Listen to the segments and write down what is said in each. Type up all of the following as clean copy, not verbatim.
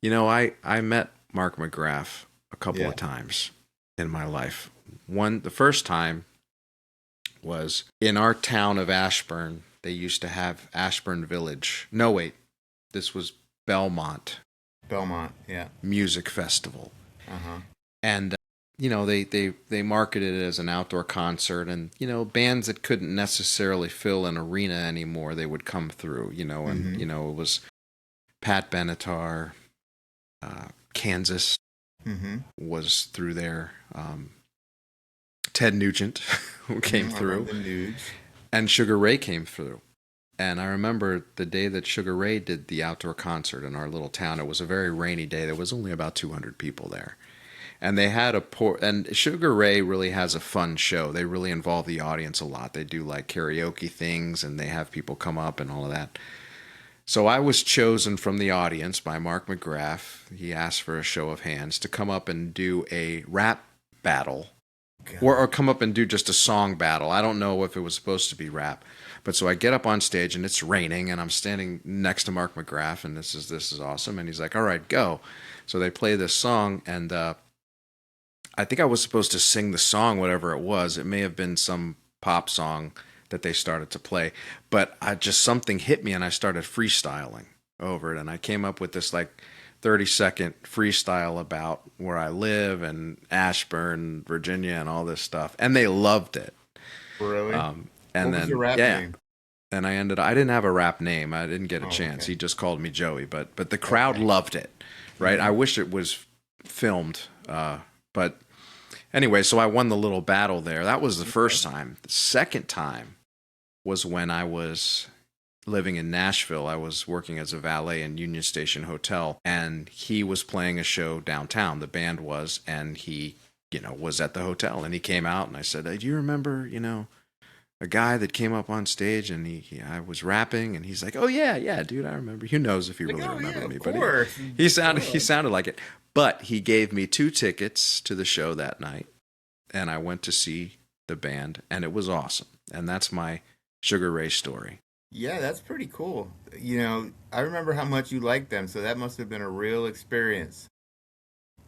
I met Mark McGrath a couple Yeah. of times in my life. The first time was in our town of Ashburn. They used to have Ashburn Village. No, wait, this was Belmont Belmont. Yeah. Music Festival, Uh-huh. and they marketed it as an outdoor concert, and bands that couldn't necessarily fill an arena anymore, they would come through. And Mm-hmm. it was Pat Benatar, Kansas Mm-hmm. was through there. Ted Nugent who came Mm-hmm. I through, remember the nudes. and Sugar Ray came through. And I remember the day that Sugar Ray did the outdoor concert in our little town. It was a very rainy day. There was only about 200 people there. And they had and Sugar Ray really has a fun show. They really involve the audience a lot. They do like karaoke things and they have people come up and all of that. So I was chosen from the audience by Mark McGrath. He asked for a show of hands to come up and do a rap battle, or God. come up and do just a song battle. I don't know if it was supposed to be rap. But so I get up on stage and it's raining and I'm standing next to Mark McGrath, and this is awesome, and he's like, "All right, go." So they play this song, and I think I was supposed to sing the song, whatever it was. It may have been some pop song that they started to play, but I just something hit me and I started freestyling over it, and I came up with this like 30-second freestyle about where I live and Ashburn, Virginia, and all this stuff, and they loved it. Really? And What was your then rap yeah, name? and I didn't have a rap name. I didn't get a Oh, chance. okay. He just called me Joey, but the crowd Okay. loved it, right? I Mm-hmm. wish it was filmed, but anyway, so I won the little battle there. That was the Okay. first time. The second time was when I was living in Nashville. I was working as a valet in Union Station Hotel, and he was playing a show downtown. The band was, and he, was at the hotel, and he came out, and I said, "Hey, do you remember, a guy that came up on stage and I was rapping?" And he's like, "Oh yeah, yeah, dude, I remember." Who knows if he Like, really oh yeah, remembered of me, but course. he Duh. sounded like it. But he gave me 2 tickets to the show that night, and I went to see the band, and it was awesome. And that's my Sugar Ray story. Yeah, that's pretty cool. I remember how much you liked them, so that must have been a real experience.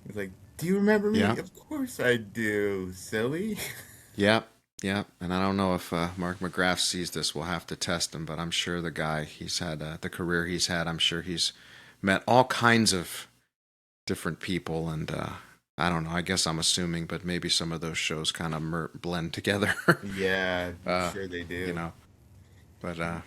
It's like, do you remember me? Yeah, Of course I do, silly. yeah, yeah. And I don't know if Mark McGrath sees this. We'll have to test him, but I'm sure the guy, he's had the career he's had. I'm sure he's met all kinds of different people, and I don't know. I guess I'm assuming, but maybe some of those shows kind of blend together. Yeah, I'm uh, sure they you do. know, but